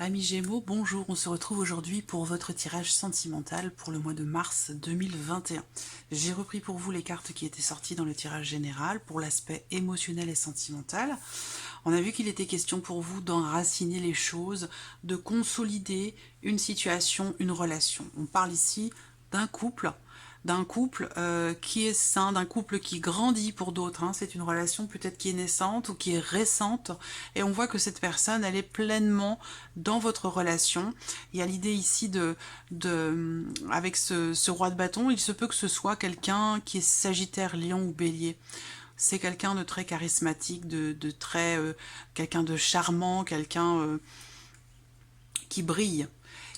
Amis Gémeaux, bonjour, on se retrouve aujourd'hui pour votre tirage sentimental pour le mois de mars 2021. J'ai repris pour vous les cartes qui étaient sorties dans le tirage général pour l'aspect émotionnel et sentimental. On a vu qu'il était question pour vous d'enraciner les choses, de consolider une situation, une relation. On parle ici d'un couple qui est sain, d'un couple qui grandit pour d'autres. C'est une relation peut-être qui est naissante ou qui est récente. Et on voit que cette personne, elle est pleinement dans votre relation. Il y a l'idée ici avec ce roi de bâton, il se peut que ce soit quelqu'un qui est Sagittaire, Lion ou Bélier. C'est quelqu'un de très charismatique, de très quelqu'un de charmant, quelqu'un qui brille.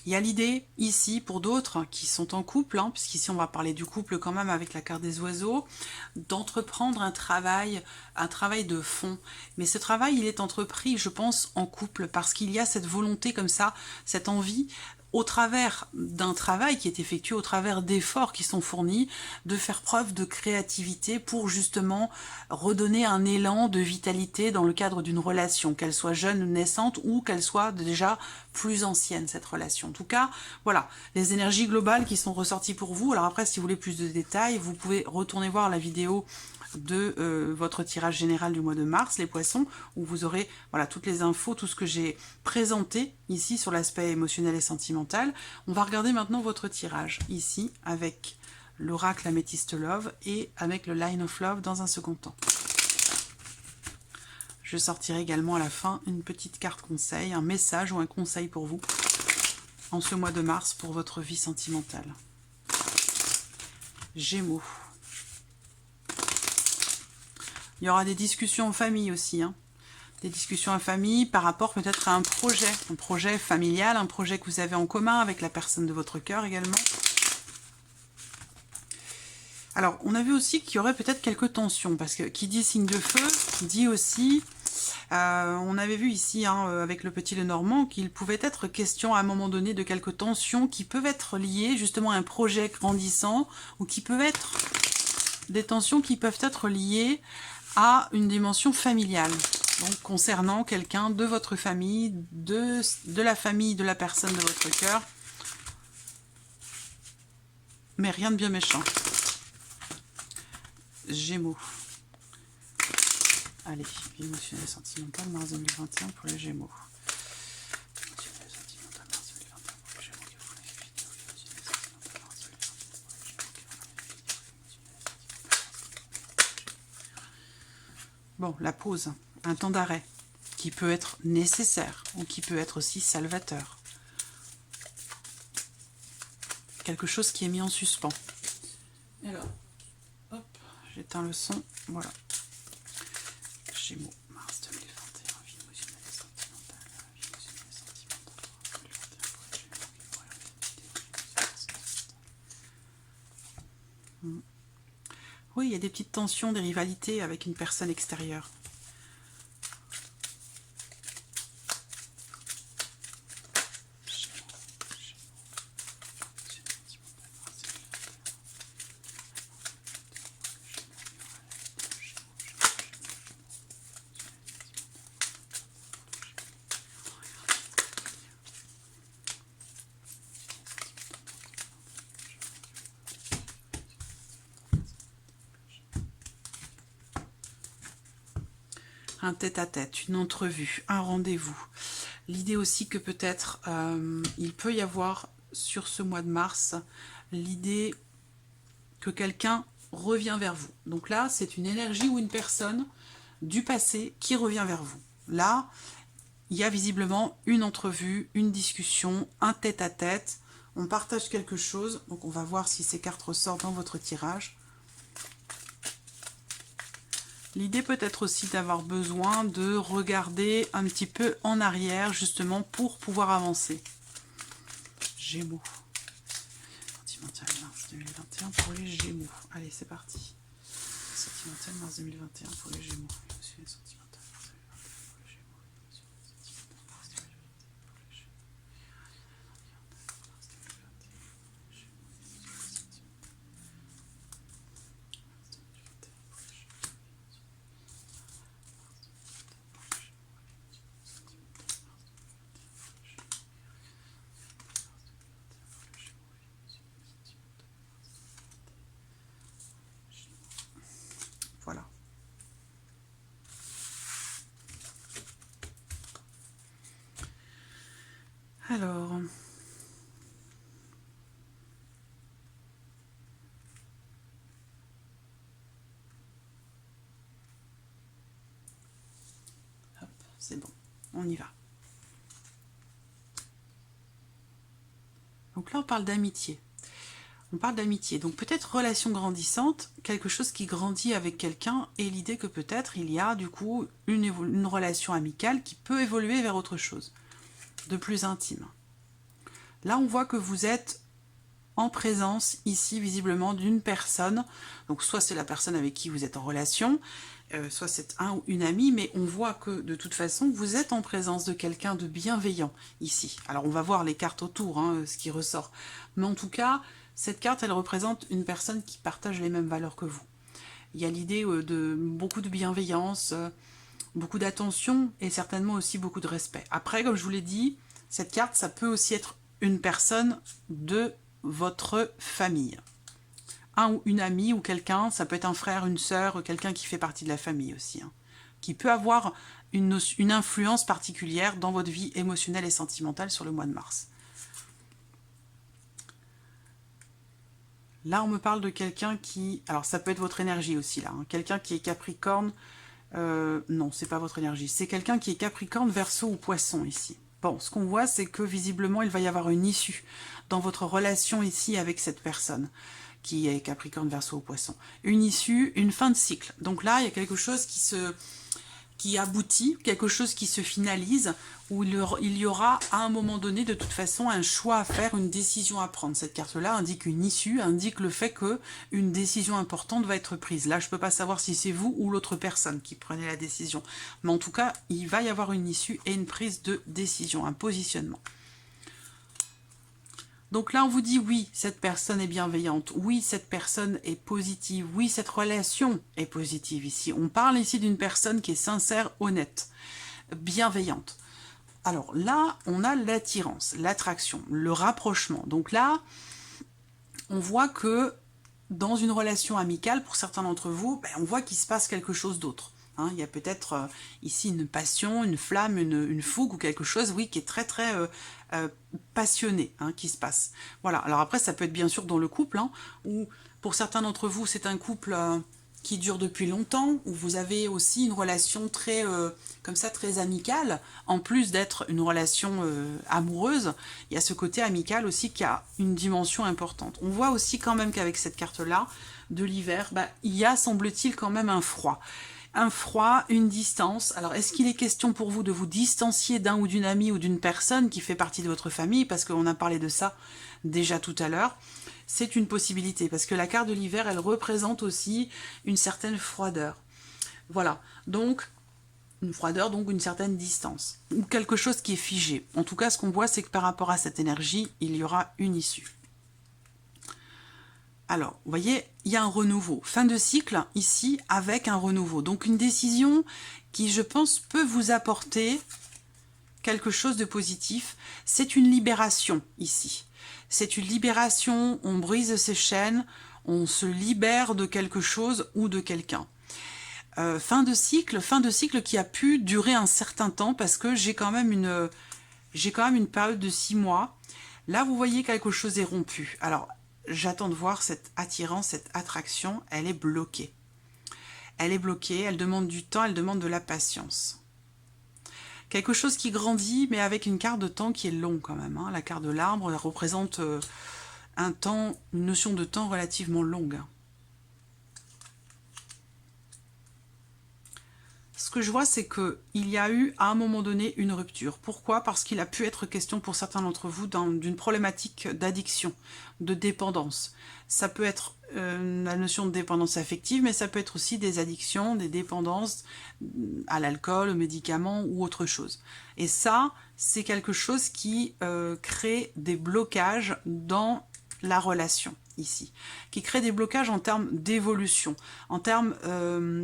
Il y a l'idée ici pour d'autres qui sont en couple, puisqu'ici on va parler du couple quand même avec la carte des oiseaux, d'entreprendre un travail de fond. Mais ce travail, il est entrepris, je pense, en couple, parce qu'il y a cette volonté comme ça, cette envie, au travers d'un travail qui est effectué, au travers d'efforts qui sont fournis, de faire preuve de créativité pour justement redonner un élan de vitalité dans le cadre d'une relation, qu'elle soit jeune ou naissante ou qu'elle soit déjà plus ancienne, cette relation. En tout cas, voilà, les énergies globales qui sont ressorties pour vous. Alors après, si vous voulez plus de détails, vous pouvez retourner voir la vidéo de votre tirage général du mois de mars, les poissons, où vous aurez voilà, toutes les infos, tout ce que j'ai présenté ici sur l'aspect émotionnel et sentimental. On va regarder maintenant votre tirage, ici, avec l'oracle Améthyste Love et avec le Line of Love dans un second temps. Je sortirai également à la fin une petite carte conseil, un message ou un conseil pour vous en ce mois de mars pour votre vie sentimentale. Gémeaux. Il y aura des discussions en famille aussi, des discussions en famille par rapport peut-être à un projet familial, un projet que vous avez en commun avec la personne de votre cœur également. Alors, on a vu aussi qu'il y aurait peut-être quelques tensions, parce que qui dit signe de feu, dit aussi, on avait vu ici, avec le petit Lenormand, qu'il pouvait être question à un moment donné de quelques tensions qui peuvent être liées justement à un projet grandissant, ou qui peuvent être des tensions qui peuvent être liées à une dimension familiale, donc concernant quelqu'un de votre famille, de la famille de la personne de votre cœur, mais rien de bien méchant. Gémeaux. Allez, émotionnel sentimental, mars 2021 pour les Gémeaux. Émotionnel sentimental, mars 2021 pour les Gémeaux. Bon, la pause, un temps d'arrêt, qui peut être nécessaire, ou qui peut être aussi salvateur. Quelque chose qui est mis en suspens. Alors, hop, j'éteins le son, voilà. Gémeaux, mars 2021, vie émotionnelle et sentimentale, vie émotionnelle et sentimentale, 2021 pour les Gémeaux qui vont regarder une vidéo. Oui, il y a des petites tensions, des rivalités avec une personne extérieure. Un tête-à-tête, une entrevue, un rendez-vous. L'idée aussi que peut-être il peut y avoir sur ce mois de mars l'idée que quelqu'un revient vers vous. Donc là, c'est une énergie ou une personne du passé qui revient vers vous. Là, il y a visiblement une entrevue, une discussion, un tête-à-tête. On partage quelque chose. Donc on va voir si ces cartes ressortent dans votre tirage. L'idée peut être aussi d'avoir besoin de regarder un petit peu en arrière, justement, pour pouvoir avancer. Gémeaux. Sentimental mars 2021 pour les Gémeaux. Allez, c'est parti. Sentimental mars 2021 pour les Gémeaux. Sentimental mars 2021 pour les Gémeaux. Sentimental mars 2021 pour les Gémeaux. Alors, hop, c'est bon, on y va. Donc là, on parle d'amitié. On parle d'amitié, donc peut-être relation grandissante, quelque chose qui grandit avec quelqu'un, et l'idée que peut-être il y a du coup une relation amicale qui peut évoluer vers autre chose, de plus intime. Là, on voit que vous êtes en présence ici visiblement d'une personne, donc soit c'est la personne avec qui vous êtes en relation, soit c'est un ou une amie, mais on voit que de toute façon vous êtes en présence de quelqu'un de bienveillant ici. Alors on va voir les cartes autour, hein, ce qui ressort, mais en tout cas cette carte elle représente une personne qui partage les mêmes valeurs que vous. Il y a l'idée de beaucoup de bienveillance, beaucoup d'attention et certainement aussi beaucoup de respect. Après, comme je vous l'ai dit, cette carte ça peut aussi être une personne de votre famille. Un ou une amie ou quelqu'un, ça peut être un frère, une sœur, quelqu'un qui fait partie de la famille aussi, hein, qui peut avoir une influence particulière dans votre vie émotionnelle et sentimentale sur le mois de mars. Là, on me parle de quelqu'un qui... Alors, ça peut être votre énergie aussi, là. Hein, quelqu'un qui est Capricorne... non, c'est pas votre énergie. C'est quelqu'un qui est Capricorne, Verseau ou Poisson, ici. Bon, ce qu'on voit, c'est que visiblement, il va y avoir une issue dans votre relation ici avec cette personne qui est Capricorne, Verseau ou Poisson. Une issue, une fin de cycle. Donc là, il y a quelque chose qui aboutit, quelque chose qui se finalise, où il y aura à un moment donné, de toute façon, un choix à faire, une décision à prendre. Cette carte-là indique une issue, indique le fait qu'une décision importante va être prise. Là, je ne peux pas savoir si c'est vous ou l'autre personne qui prenait la décision. Mais en tout cas, il va y avoir une issue et une prise de décision, un positionnement. Donc là, on vous dit oui, cette personne est bienveillante, oui, cette personne est positive, oui, cette relation est positive ici. On parle ici d'une personne qui est sincère, honnête, bienveillante. Alors là, on a l'attirance, l'attraction, le rapprochement. Donc là, on voit que dans une relation amicale, pour certains d'entre vous, on voit qu'il se passe quelque chose d'autre. Hein, il y a peut-être ici une passion, une flamme, une fougue ou quelque chose, oui, qui est très très passionné, hein, qui se passe. Voilà, alors après ça peut être bien sûr dans le couple, hein, ou pour certains d'entre vous c'est un couple qui dure depuis longtemps, où vous avez aussi une relation très, comme ça, très amicale, en plus d'être une relation amoureuse, il y a ce côté amical aussi qui a une dimension importante. On voit aussi quand même qu'avec cette carte-là, de l'hiver, il y a, semble-t-il, quand même un froid. Un froid, une distance. Alors, est-ce qu'il est question pour vous de vous distancier d'un ou d'une amie ou d'une personne qui fait partie de votre famille? Parce qu'on a parlé de ça déjà tout à l'heure. C'est une possibilité, parce que la carte de l'hiver, elle représente aussi une certaine froideur. Voilà, donc une froideur, donc une certaine distance, ou quelque chose qui est figé. En tout cas, ce qu'on voit, c'est que par rapport à cette énergie, il y aura une issue. Alors, vous voyez, il y a un renouveau. Fin de cycle, ici, avec un renouveau. Donc, une décision qui, je pense, peut vous apporter quelque chose de positif. C'est une libération, ici. C'est une libération, on brise ses chaînes, on se libère de quelque chose ou de quelqu'un. Fin de cycle qui a pu durer un certain temps, parce que j'ai quand même une période de 6 mois. Là, vous voyez, quelque chose est rompu. Alors, j'attends de voir cette attirance, cette attraction, elle est bloquée. Elle est bloquée, elle demande du temps, elle demande de la patience. Quelque chose qui grandit, mais avec une carte de temps qui est longue quand même. Hein. La carte de l'arbre, elle représente un temps, une notion de temps relativement longue. Ce que je vois, c'est qu'il y a eu à un moment donné une rupture. Pourquoi? Parce qu'il a pu être question pour certains d'entre vous d'une problématique d'addiction, de dépendance. Ça peut être la notion de dépendance affective, mais ça peut être aussi des addictions, des dépendances à l'alcool, aux médicaments ou autre chose. Et ça, c'est quelque chose qui crée des blocages dans la relation ici, qui crée des blocages en termes d'évolution, en termes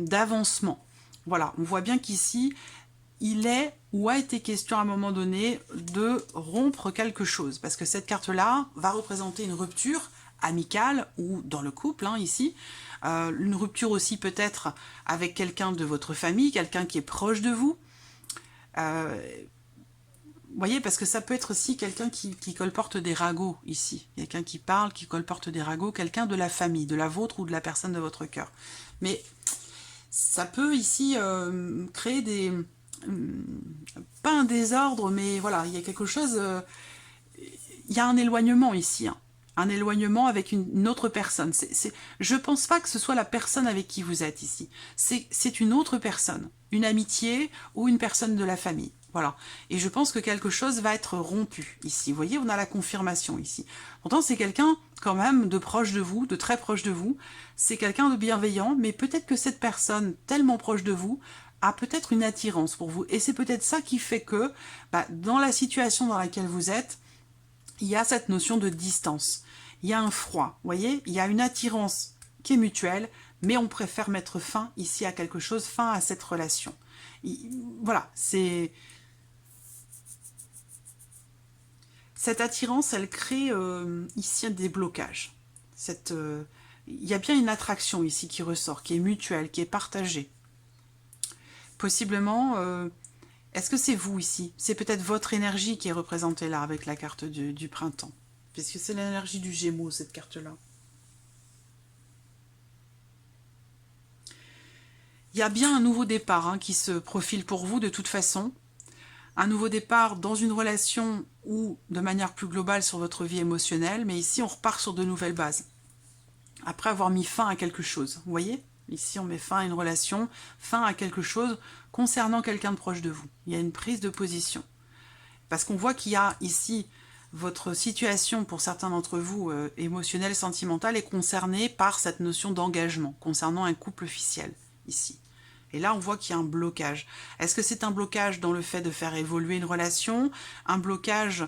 d'avancement. Voilà, on voit bien qu'ici, il est ou a été question à un moment donné de rompre quelque chose. Parce que cette carte-là va représenter une rupture amicale ou dans le couple, hein, ici. Une rupture aussi peut-être avec quelqu'un de votre famille, quelqu'un qui est proche de vous. Vous voyez, parce que ça peut être aussi quelqu'un qui colporte des ragots ici. Quelqu'un qui parle, qui colporte des ragots, quelqu'un de la famille, de la vôtre ou de la personne de votre cœur. Mais ça peut ici créer des... pas un désordre, mais voilà, il y a quelque chose... il y a un éloignement ici, hein. Un éloignement avec une autre personne. Je ne pense pas que ce soit la personne avec qui vous êtes ici. C'est une autre personne, une amitié ou une personne de la famille. Voilà. Et je pense que quelque chose va être rompu ici. Vous voyez, on a la confirmation ici. Pourtant, c'est quelqu'un quand même de proche de vous, de très proche de vous. C'est quelqu'un de bienveillant, mais peut-être que cette personne, tellement proche de vous, a peut-être une attirance pour vous. Et c'est peut-être ça qui fait que, dans la situation dans laquelle vous êtes, il y a cette notion de distance. Il y a un froid, vous voyez, il y a une attirance qui est mutuelle, mais on préfère mettre fin ici à quelque chose, fin à cette relation. Voilà, c'est... Cette attirance, elle crée ici des blocages. Il y a bien une attraction ici qui ressort, qui est mutuelle, qui est partagée. Possiblement, est-ce que c'est vous ici? C'est peut-être votre énergie qui est représentée là avec la carte du printemps. Puisque c'est l'énergie du Gémeaux, cette carte-là. Il y a bien un nouveau départ qui se profile pour vous de toute façon. Un nouveau départ dans une relation ou de manière plus globale sur votre vie émotionnelle, mais ici on repart sur de nouvelles bases. Après avoir mis fin à quelque chose, vous voyez? Ici on met fin à une relation, fin à quelque chose concernant quelqu'un de proche de vous. Il y a une prise de position. Parce qu'on voit qu'il y a ici votre situation, pour certains d'entre vous, émotionnelle, sentimentale, est concernée par cette notion d'engagement, concernant un couple officiel, ici. Et là, on voit qu'il y a un blocage. Est-ce que c'est un blocage dans le fait de faire évoluer une relation? Un blocage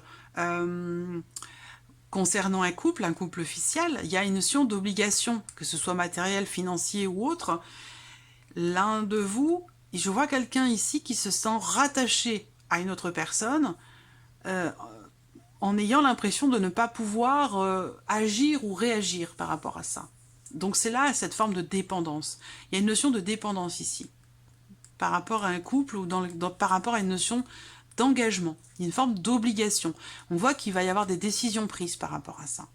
concernant un couple officiel? Il y a une notion d'obligation, que ce soit matériel, financier ou autre. L'un de vous, je vois quelqu'un ici qui se sent rattaché à une autre personne, en ayant l'impression de ne pas pouvoir agir ou réagir par rapport à ça. Donc c'est là cette forme de dépendance. Il y a une notion de dépendance ici, par rapport à un couple ou par rapport à une notion d'engagement. Il y a une forme d'obligation. On voit qu'il va y avoir des décisions prises par rapport à ça.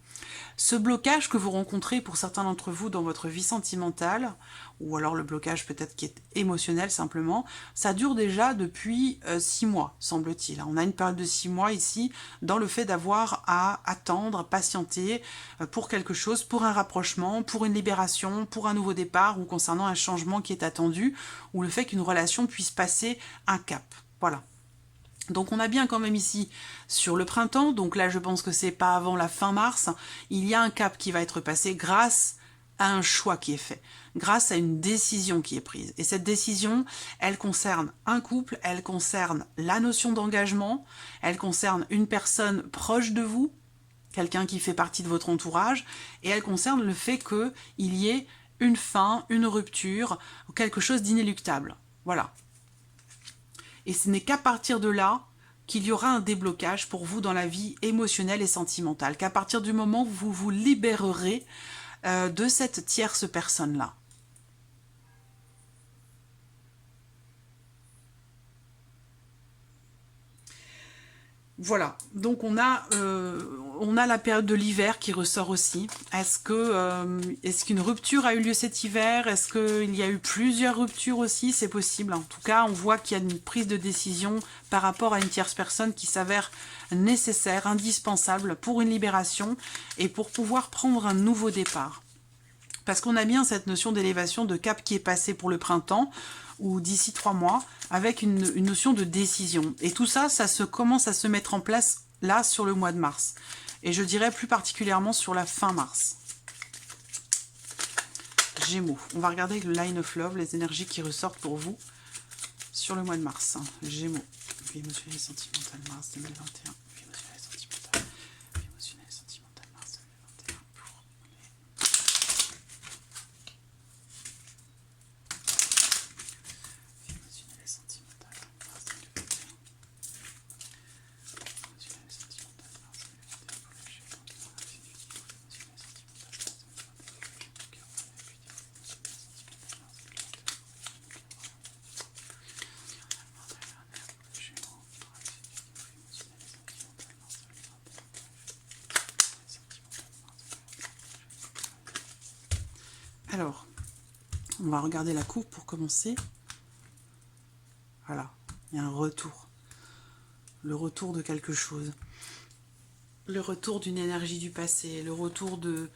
Ce blocage que vous rencontrez pour certains d'entre vous dans votre vie sentimentale, ou alors le blocage peut-être qui est émotionnel simplement, ça dure déjà depuis 6 mois, semble-t-il. On a une période de 6 mois ici dans le fait d'avoir à attendre, patienter pour quelque chose, pour un rapprochement, pour une libération, pour un nouveau départ ou concernant un changement qui est attendu, ou le fait qu'une relation puisse passer un cap. Voilà. Donc on a bien quand même ici sur le printemps, donc là je pense que c'est pas avant la fin mars, il y a un cap qui va être passé grâce à un choix qui est fait, grâce à une décision qui est prise. Et cette décision, elle concerne un couple, elle concerne la notion d'engagement, elle concerne une personne proche de vous, quelqu'un qui fait partie de votre entourage, et elle concerne le fait qu'il y ait une fin, une rupture, quelque chose d'inéluctable. Voilà. Et ce n'est qu'à partir de là qu'il y aura un déblocage pour vous dans la vie émotionnelle et sentimentale. Qu'à partir du moment où vous vous libérerez de cette tierce personne-là. Voilà, donc on a la période de l'hiver qui ressort aussi. Est-ce qu'une rupture a eu lieu cet hiver? Est-ce qu'il y a eu plusieurs ruptures aussi? C'est possible. En tout cas, on voit qu'il y a une prise de décision par rapport à une tierce personne qui s'avère nécessaire, indispensable pour une libération et pour pouvoir prendre un nouveau départ. Parce qu'on a bien cette notion d'élévation, de cap qui est passé pour le printemps, ou d'ici 3 mois, avec une notion de décision. Et tout ça, commence à se mettre en place là sur le mois de mars. Et je dirais plus particulièrement sur la fin mars. Gémeaux. On va regarder le Line of Love, les énergies qui ressortent pour vous sur le mois de mars. Gémeaux. Vie émotionnelle et sentimentale, mars 2021. Vie émotionnelle et sentimentale. Vie émotionnelle et sentimentale, mars 2021. Pour les... Vie émotionnelle et sentimentale, mars 2021. Vie émotionnelle et sentimentale, mars 2021. Pour les Gémeaux. Vie émotionnelle et sentimentale, mars 2021. Alors, on va regarder la coupe pour commencer. Voilà, il y a un retour. Le retour de quelque chose. Le retour d'une énergie du passé. Le retour de...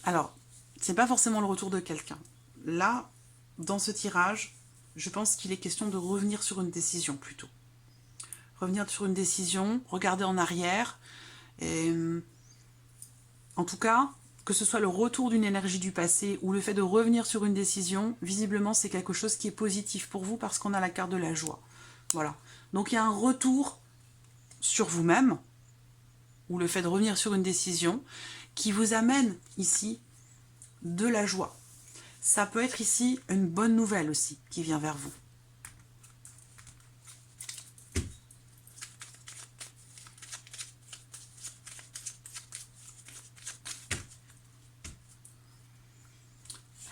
Alors, c'est pas forcément le retour de quelqu'un. Là, dans ce tirage, je pense qu'il est question de revenir sur une décision plutôt. Revenir sur une décision, regarder en arrière. Et, en tout cas, que ce soit le retour d'une énergie du passé ou le fait de revenir sur une décision, visiblement c'est quelque chose qui est positif pour vous parce qu'on a la carte de la joie. Voilà. Donc il y a un retour sur vous-même ou le fait de revenir sur une décision qui vous amène ici de la joie. Ça peut être ici une bonne nouvelle aussi qui vient vers vous.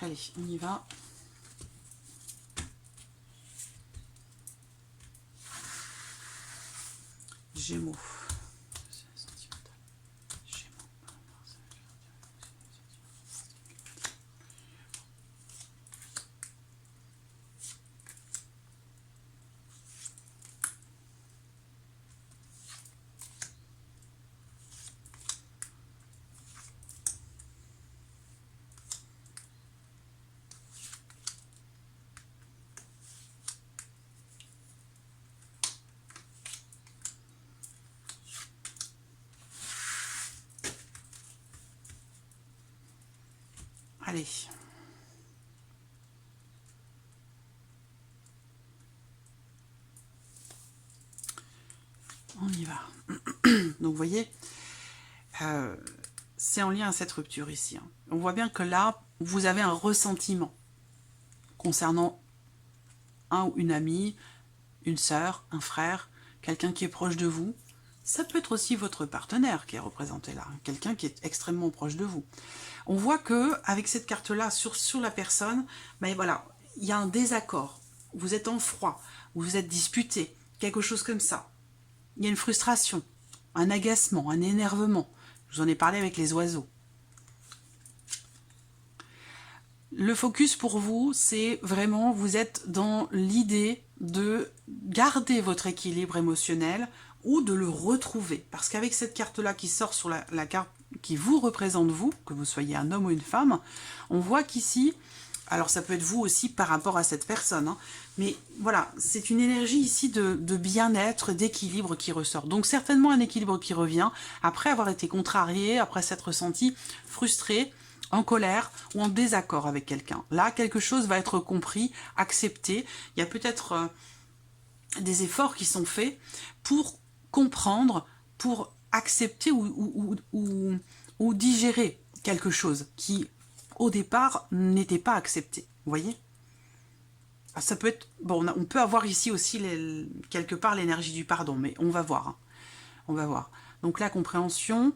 Allez, on y va. Gémeaux. Allez. On y va. Donc, vous voyez, c'est en lien à cette rupture ici. Hein. On voit bien que là, vous avez un ressentiment concernant un ou une amie, une sœur, un frère, quelqu'un qui est proche de vous. Ça peut être aussi votre partenaire qui est représenté là, quelqu'un qui est extrêmement proche de vous. On voit que avec cette carte-là sur la personne, ben voilà, il y a un désaccord. Vous êtes en froid, vous êtes disputé, quelque chose comme ça. Il y a une frustration, un agacement, un énervement. Je vous en ai parlé avec les oiseaux. Le focus pour vous, c'est vraiment, vous êtes dans l'idée de garder votre équilibre émotionnel ou de le retrouver. Parce qu'avec cette carte-là qui sort sur la carte qui vous représente vous, que vous soyez un homme ou une femme, on voit qu'ici, alors ça peut être vous aussi par rapport à cette personne, hein, mais voilà, c'est une énergie ici de bien-être, d'équilibre qui ressort. Donc certainement un équilibre qui revient après avoir été contrarié, après s'être ressenti frustré, en colère ou en désaccord avec quelqu'un. Là, quelque chose va être compris, accepté. Il y a peut-être des efforts qui sont faits pour comprendre, pour accepter ou digérer quelque chose qui, au départ, n'était pas accepté. Vous voyez ? Ça peut être... Bon, on peut avoir ici aussi, quelque part, l'énergie du pardon, mais on va voir. Hein. On va voir. Donc la compréhension...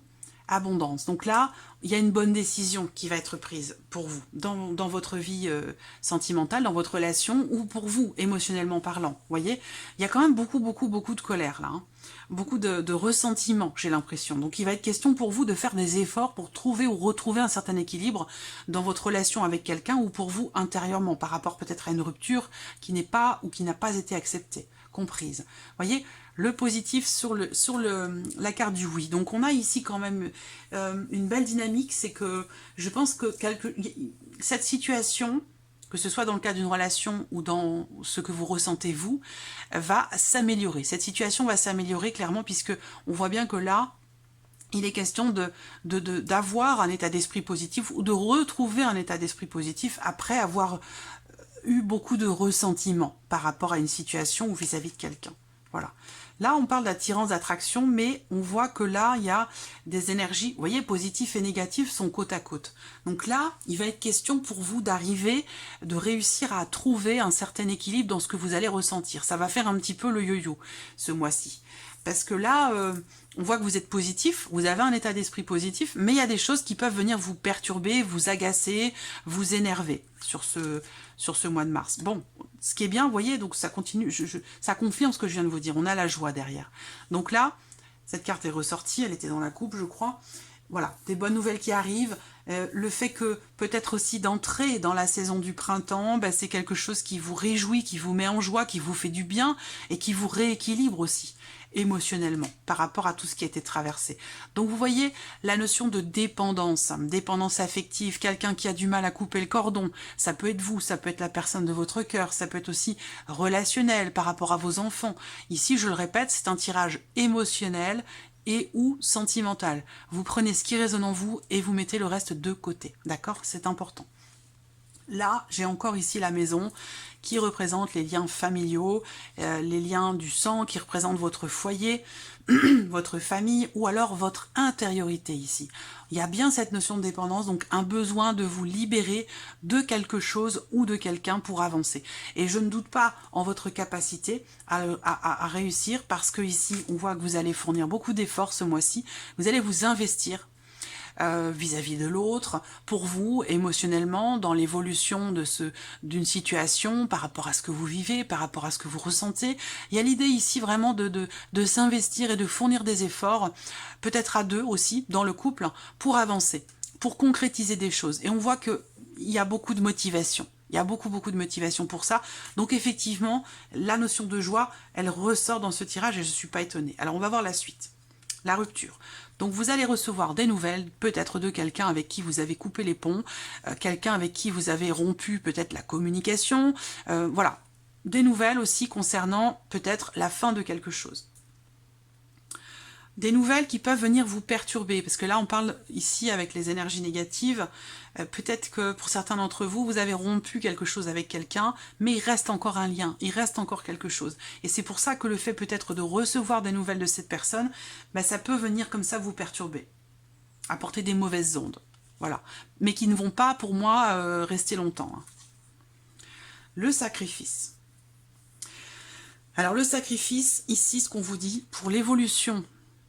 abondance. Donc là, il y a une bonne décision qui va être prise pour vous, dans votre vie sentimentale, dans votre relation, ou pour vous, émotionnellement parlant. Vous voyez, il y a quand même beaucoup de colère là. Hein. Beaucoup de ressentiment, j'ai l'impression. Donc il va être question pour vous de faire des efforts pour trouver ou retrouver un certain équilibre dans votre relation avec quelqu'un, ou pour vous intérieurement, par rapport peut-être à une rupture qui n'est pas ou qui n'a pas été acceptée, comprise. Vous voyez, le positif sur la carte du oui. Donc on a ici quand même une belle dynamique, c'est que je pense que cette situation, que ce soit dans le cadre d'une relation ou dans ce que vous ressentez vous, va s'améliorer. Cette situation va s'améliorer clairement, puisque on voit bien que là, il est question d'avoir un état d'esprit positif ou de retrouver un état d'esprit positif après avoir eu beaucoup de ressentiment par rapport à une situation ou vis-à-vis de quelqu'un. Voilà. Là, on parle d'attirance, d'attraction, mais on voit que là, il y a des énergies, vous voyez, positifs et négatifs sont côte à côte. Donc là, il va être question pour vous d'arriver, de réussir à trouver un certain équilibre dans ce que vous allez ressentir. Ça va faire un petit peu le yo-yo ce mois-ci. Parce que là, on voit que vous êtes positif, vous avez un état d'esprit positif, mais il y a des choses qui peuvent venir vous perturber, vous agacer, vous énerver sur ce mois de mars. Bon, ce qui est bien, vous voyez, donc ça continue, ça confirme ce que je viens de vous dire, on a la joie derrière. Donc là, cette carte est ressortie, elle était dans la coupe, je crois. voilà, des bonnes nouvelles qui arrivent. Le fait que peut-être aussi d'entrer dans la saison du printemps, ben, c'est quelque chose qui vous réjouit, qui vous met en joie, qui vous fait du bien et qui vous rééquilibre aussi émotionnellement par rapport à tout ce qui a été traversé. Donc vous voyez la notion de dépendance, dépendance affective, quelqu'un qui a du mal à couper le cordon, ça peut être vous, ça peut être la personne de votre cœur, ça peut être aussi relationnel par rapport à vos enfants. Ici, je le répète, c'est un tirage émotionnel et ou sentimental. Vous prenez ce qui résonne en vous et vous mettez le reste de côté. D'accord? C'est important. Là, j'ai encore ici la maison qui représente les liens familiaux, les liens du sang, qui représentent votre foyer, votre famille ou alors votre intériorité ici. Il y a bien cette notion de dépendance, donc un besoin de vous libérer de quelque chose ou de quelqu'un pour avancer. Et je ne doute pas en votre capacité à réussir parce que ici, on voit que vous allez fournir beaucoup d'efforts ce mois-ci. Vous allez vous investir vis-à-vis de l'autre, pour vous, émotionnellement, dans l'évolution d'une situation, par rapport à ce que vous vivez, par rapport à ce que vous ressentez. Il y a l'idée ici vraiment de s'investir et de fournir des efforts, peut-être à deux aussi, dans le couple, pour avancer, pour concrétiser des choses. Et on voit qu'il y a beaucoup de motivation. Il y a beaucoup de motivation pour ça. Donc effectivement, la notion de joie, elle ressort dans ce tirage et je ne suis pas étonnée. Alors on va voir la suite. La rupture. Donc vous allez recevoir des nouvelles, peut-être de quelqu'un avec qui vous avez coupé les ponts, quelqu'un avec qui vous avez rompu peut-être la communication, voilà. Des nouvelles aussi concernant peut-être la fin de quelque chose. Des nouvelles qui peuvent venir vous perturber, parce que là on parle ici avec les énergies négatives, peut-être que pour certains d'entre vous, vous avez rompu quelque chose avec quelqu'un, mais il reste encore un lien, il reste encore quelque chose. Et c'est pour ça que le fait peut-être de recevoir des nouvelles de cette personne, ben, ça peut venir comme ça vous perturber, apporter des mauvaises ondes, voilà. Mais qui ne vont pas, pour moi, rester longtemps. Hein. Le sacrifice. Alors le sacrifice, ici, ce qu'on vous dit, pour l'évolution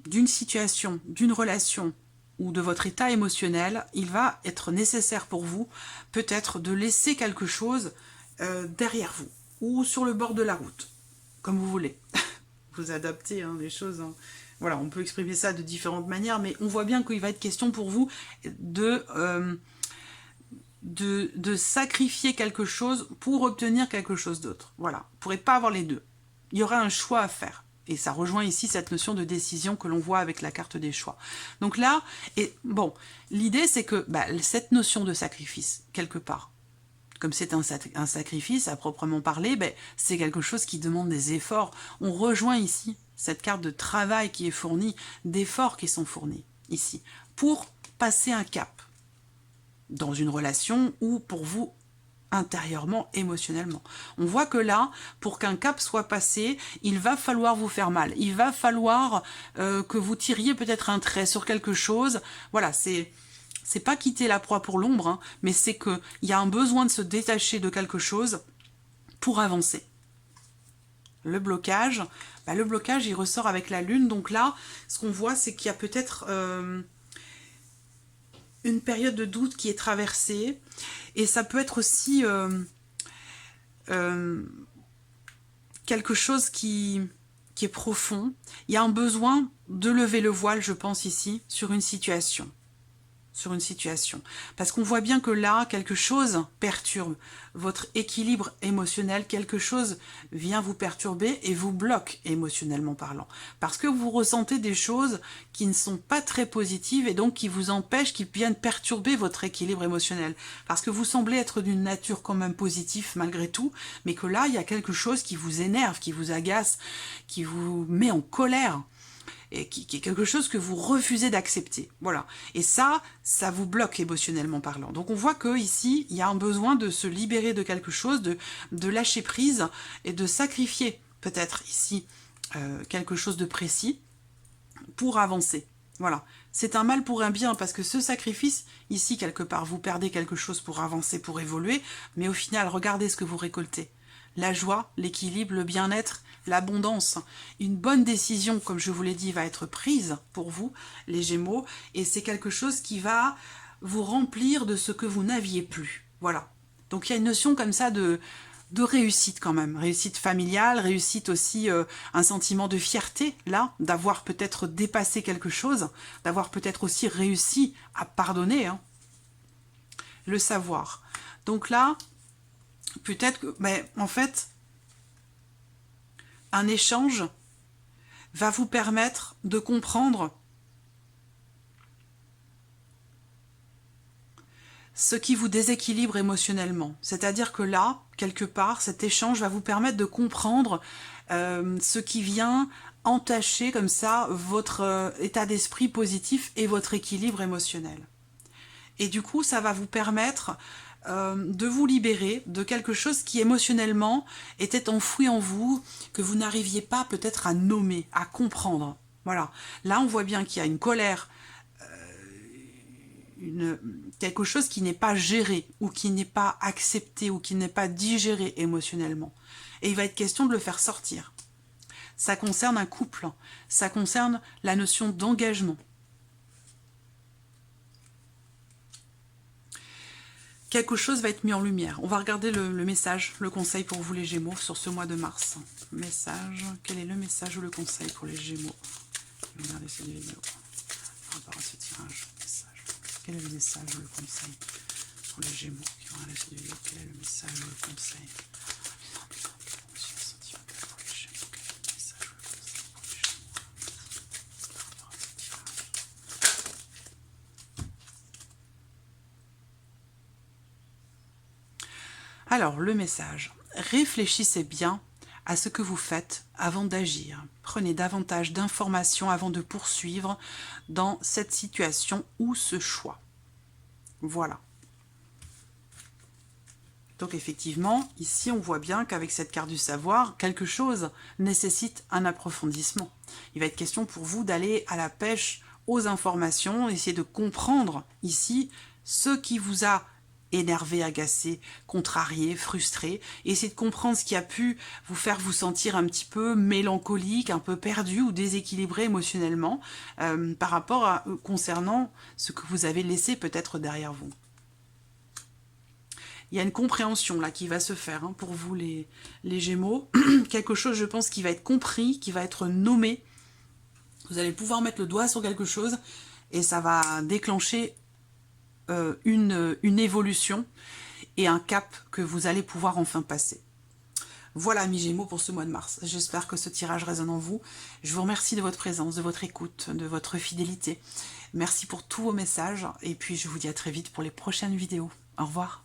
d'une situation, d'une relation ou de votre état émotionnel, il va être nécessaire pour vous peut-être de laisser quelque chose derrière vous ou sur le bord de la route, comme vous voulez. Vous adaptez les choses. Hein. Voilà, on peut exprimer ça de différentes manières, mais on voit bien qu'il va être question pour vous de sacrifier quelque chose pour obtenir quelque chose d'autre. Voilà, vous ne pourrez pas avoir les deux. Il y aura un choix à faire. Et ça rejoint ici cette notion de décision que l'on voit avec la carte des choix. Donc là, bon, l'idée c'est que cette notion de sacrifice, quelque part, comme c'est un sacrifice à proprement parler, c'est quelque chose qui demande des efforts. On rejoint ici cette carte de travail qui est fournie, d'efforts qui sont fournis ici, pour passer un cap dans une relation ou pour vous intérieurement, émotionnellement. On voit que là, pour qu'un cap soit passé, il va falloir vous faire mal. Il va falloir que vous tiriez peut-être un trait sur quelque chose. Voilà, c'est pas quitter la proie pour l'ombre, hein, mais c'est qu'il y a un besoin de se détacher de quelque chose pour avancer. Le blocage, il ressort avec la lune. Donc là, ce qu'on voit, c'est qu'il y a peut-être une période de doute qui est traversée. Et ça peut être aussi quelque chose qui est profond. Il y a un besoin de lever le voile, je pense ici, sur une situation. Parce qu'on voit bien que là, quelque chose perturbe votre équilibre émotionnel, quelque chose vient vous perturber et vous bloque émotionnellement parlant. Parce que vous ressentez des choses qui ne sont pas très positives et donc qui vous empêchent, qui viennent perturber votre équilibre émotionnel. Parce que vous semblez être d'une nature quand même positive malgré tout, mais que là, il y a quelque chose qui vous énerve, qui vous agace, qui vous met en colère. Et qui est quelque chose que vous refusez d'accepter. Voilà. Et ça vous bloque émotionnellement parlant. Donc on voit que ici, il y a un besoin de se libérer de quelque chose, de lâcher prise et de sacrifier peut-être ici quelque chose de précis pour avancer. Voilà. C'est un mal pour un bien parce que ce sacrifice, ici quelque part, vous perdez quelque chose pour avancer, pour évoluer, mais au final, regardez ce que vous récoltez. La joie, l'équilibre, le bien-être, l'abondance. Une bonne décision, comme je vous l'ai dit, va être prise pour vous, les Gémeaux, et c'est quelque chose qui va vous remplir de ce que vous n'aviez plus. Voilà. Donc il y a une notion comme ça de de réussite quand même, réussite familiale, réussite aussi, un sentiment de fierté, là, d'avoir peut-être dépassé quelque chose, d'avoir peut-être aussi réussi à pardonner, hein, le savoir. Donc là, peut-être que, mais en fait, un échange va vous permettre de comprendre ce qui vous déséquilibre émotionnellement. C'est-à-dire que là, quelque part, cet échange va vous permettre de comprendre ce qui vient entacher comme ça votre état d'esprit positif et votre équilibre émotionnel. Et du coup, ça va vous permettre de vous libérer de quelque chose qui émotionnellement était enfoui en vous, que vous n'arriviez pas peut-être à nommer, à comprendre. Voilà. Là, on voit bien qu'il y a une colère, quelque chose qui n'est pas géré, ou qui n'est pas accepté, ou qui n'est pas digéré émotionnellement. Et il va être question de le faire sortir. Ça concerne un couple, ça concerne la notion d'engagement. Quelque chose va être mis en lumière. On va regarder le message, le conseil pour vous les Gémeaux sur ce mois de mars. Message, quel est le message ou le conseil pour les Gémeaux? Regardez cette vidéo par rapport à ce tirage. Message. Quel est le message ou le conseil pour les Gémeaux qui vont regarder cette vidéo? Quel est le message ou le conseil? Alors, le message. Réfléchissez bien à ce que vous faites avant d'agir. Prenez davantage d'informations avant de poursuivre dans cette situation ou ce choix. Voilà. Donc effectivement, ici on voit bien qu'avec cette carte du savoir, quelque chose nécessite un approfondissement. Il va être question pour vous d'aller à la pêche aux informations, essayer de comprendre ici ce qui vous a énervé, agacé, contrarié, frustré, et essayer de comprendre ce qui a pu vous faire vous sentir un petit peu mélancolique, un peu perdu ou déséquilibré émotionnellement par rapport à concernant ce que vous avez laissé peut-être derrière vous. Il y a une compréhension là qui va se faire hein, pour vous les Gémeaux. Quelque chose, je pense, qui va être compris, qui va être nommé. Vous allez pouvoir mettre le doigt sur quelque chose et ça va déclencher une évolution et un cap que vous allez pouvoir enfin passer. Voilà, mes Gémeaux, pour ce mois de mars. J'espère que ce tirage résonne en vous. Je vous remercie de votre présence, de votre écoute, de votre fidélité. Merci pour tous vos messages et puis je vous dis à très vite pour les prochaines vidéos. Au revoir.